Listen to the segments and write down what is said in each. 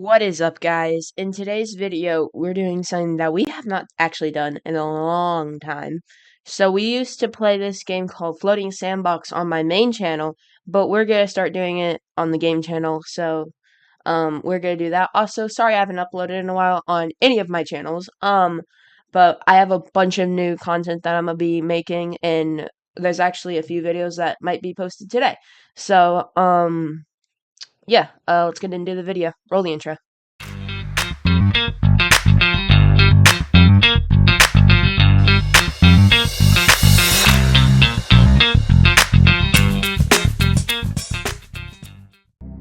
What is up, guys? In today's video, we're doing something that we have not actually done in a long time. So we used to play this game called Floating Sandbox on my main channel, but we're gonna start doing it on the game channel. So, we're gonna do that. Also, sorry I haven't uploaded in a while on any of my channels. But I have a bunch of new content that I'm gonna be making, and there's actually a few videos that might be posted today. So, yeah, let's get into the video. Roll the intro.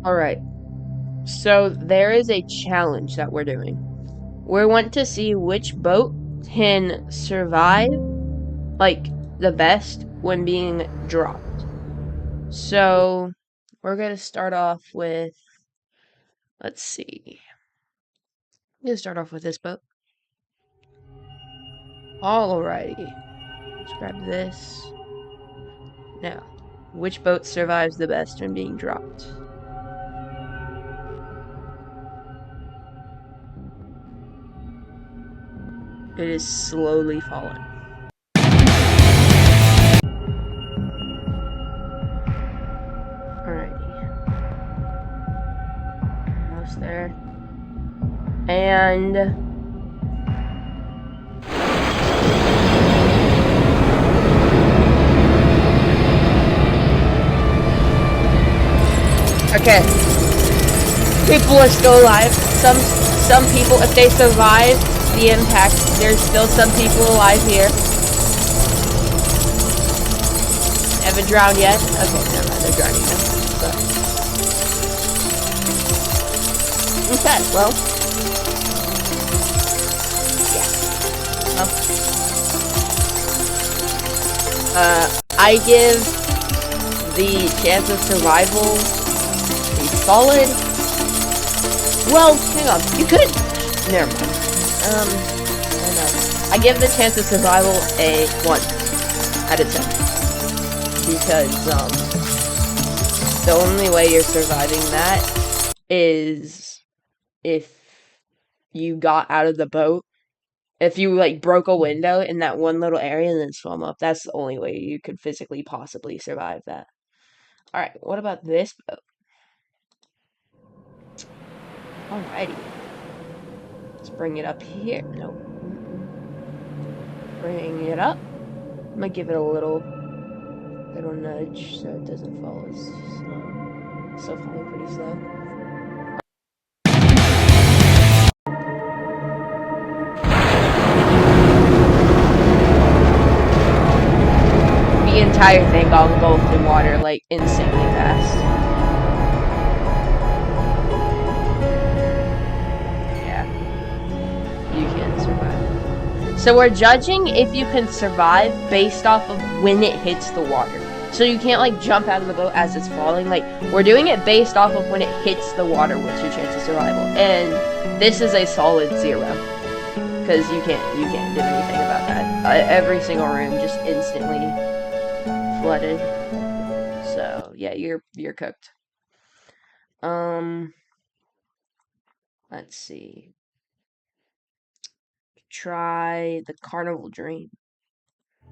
Alright, so there is a challenge that we're doing. We want to see which boat can survive, like, the best when being dropped. So, we're going to start off with, let's see. I'm going to start off with this boat. Alrighty. Let's grab this. Now, which boat survives the best when being dropped? It is slowly falling. Alrighty. Almost there. And okay. People are still alive. Some people, if they survive the impact, there's still some people alive here. Haven't drowned yet. Okay, never mind, they're drowning now. But. Okay, well. Yeah. Well. I give the chance of survival a solid. Well, hang on. You could. Never mind. I don't know. I give the chance of survival a 1 out of 10. Because, the only way you're surviving that is if you got out of the boat. If you, like, broke a window in that one little area and then swam up. That's the only way you could physically possibly survive that. Alright, what about this boat? Alrighty. Let's bring it up here. Nope. Bring it up. I'm gonna give it a little nudge so it doesn't fall as slow. It's still falling pretty slow. The entire thing got engulfed in water, like, insanely fast. You can survive. So we're judging if you can survive based off of when it hits the water. So you can't, like, jump out of the boat as it's falling. Like, we're doing it based off of when it hits the water, what's your chance of survival. And this is a solid 0. Because you can't do anything about that. Every single room just instantly flooded. So, yeah, you're cooked. Let's see. Try the Carnival Dream.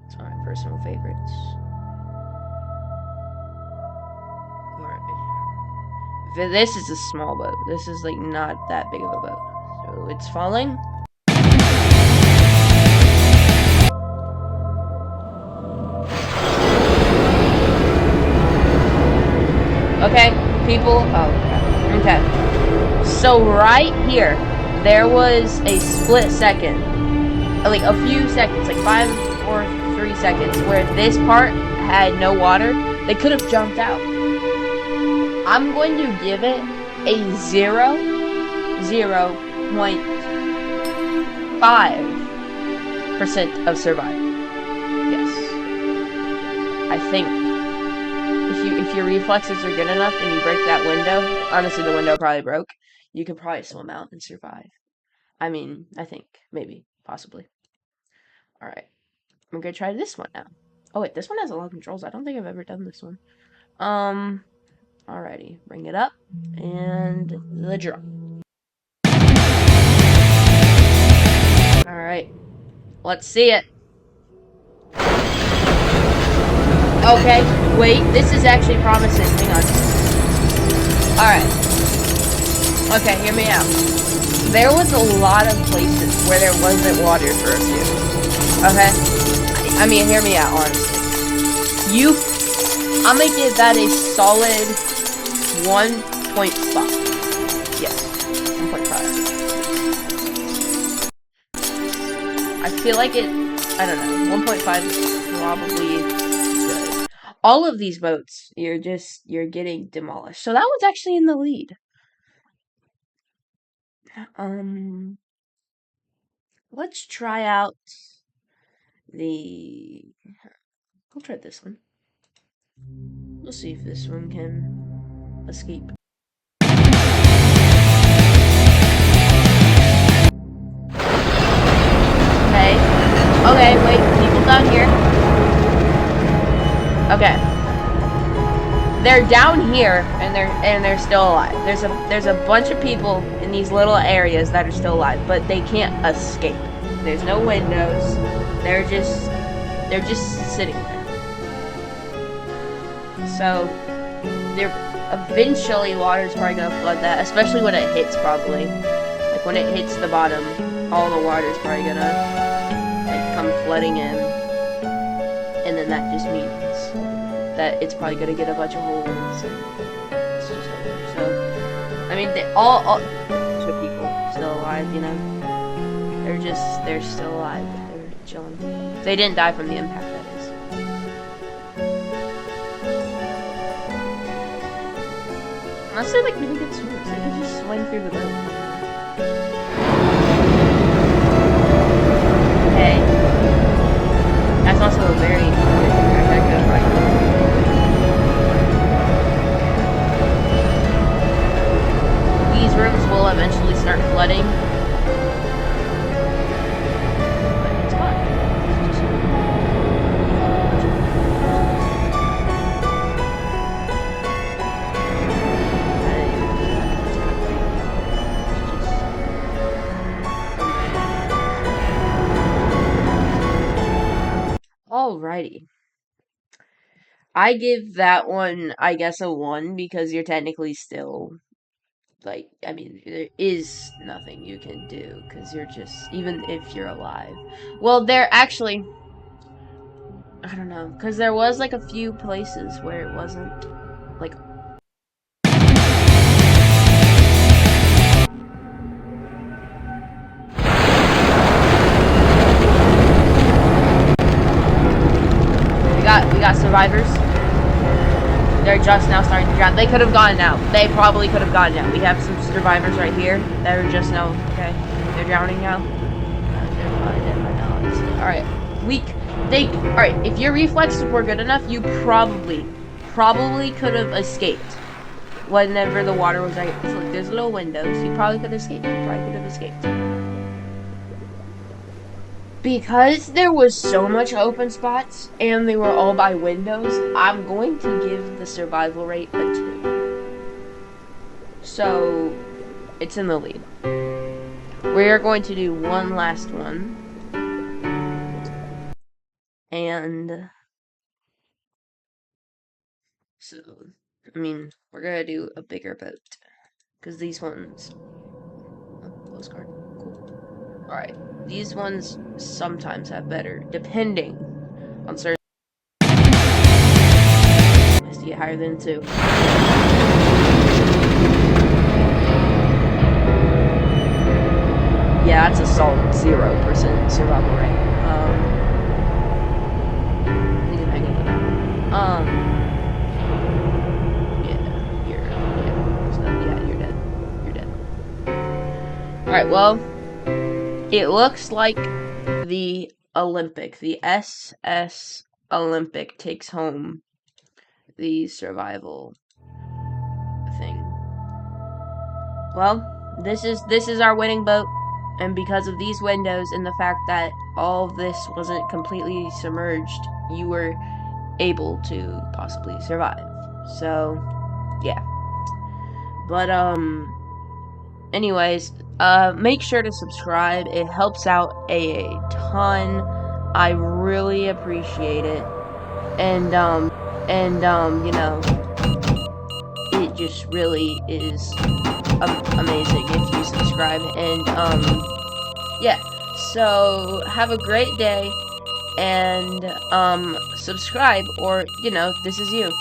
It's one of my personal favorites. Alright. This is a small boat. This is, like, not that big of a boat. So it's falling. Okay, people. Oh, okay. So right here, there was a split second, like a few seconds, like 5 or 3 seconds, where this part had no water. They could have jumped out. I'm going to give it a 0.5% of survival. Yes. I think if your reflexes are good enough and you break that window, honestly the window probably broke, you could probably swim out and survive. I mean, I think, maybe, possibly. Alright, I'm gonna try this one now. Oh wait, this one has a lot of controls. I don't think I've ever done this one. Alrighty, bring it up, and the drop. Alright. Let's see it. Okay, wait, this is actually promising. Hang on. Alright. Okay, hear me out. There was a lot of places where there wasn't water for a few. Okay? I mean, hear me out, honestly. I'm gonna give that a solid 1.5. Yes, 1.5. I feel like it, I don't know, 1.5 is probably good. All of these boats, you're getting demolished. So that was actually in the lead. Let's try out I'll try this one. We'll see if this one can escape. Okay. Okay, wait, people down here. Okay. They're down here and they're still alive. There's a bunch of people in these little areas that are still alive, but they can't escape. There's no windows. They're just sitting there. So eventually water's probably gonna flood that, especially when it hits probably. Like when it hits the bottom, all the water's probably gonna like come flooding in. And then that just means that it's probably gonna get a bunch of holes and it's just over. So I mean they all bunch of people still alive, you know. They're still alive, they're chilling. They didn't die from the impact, that is. Unless they're like really good swimmers, they could just swim through the boat. Okay. That's also a very effective rifle. These rooms will eventually start flooding. But it's fine. It's just alrighty. I give that one, I guess, a 1 because you're technically still, like, I mean, there is nothing you can do because you're just, even if you're alive. Well, there actually, I don't know, because there was, like, a few places where it wasn't, like, we got survivors. They're just now starting to drown. They could have gotten out. They probably could have gotten out. We have some survivors right here that are just now, okay, they're drowning now. They're probably dead by now, honestly. Alright, alright, if your reflexes were good enough, you probably could have escaped whenever the water was right. So, like, there's little windows. You probably could have escaped. Because there was so much open spots, and they were all by windows, I'm going to give the survival rate a 2. So, it's in the lead. We're going to do one last one. And so, I mean, we're gonna do a bigger boat. Because these ones... Oh, postcard. Cool. Alright. These ones sometimes have better, depending on certain... Has to get higher than 2. Yeah, that's a solid 0% survival rate. You're dead. Alright, well, it looks like the SS Olympic takes home the survival thing. Well, this is our winning boat, and because of these windows and the fact that all of this wasn't completely submerged, you were able to possibly survive. So, yeah. But anyways, make sure to subscribe. It helps out a ton. I really appreciate it. And you know, it just really is amazing if you subscribe. And yeah. So have a great day and subscribe, or you know, this is you.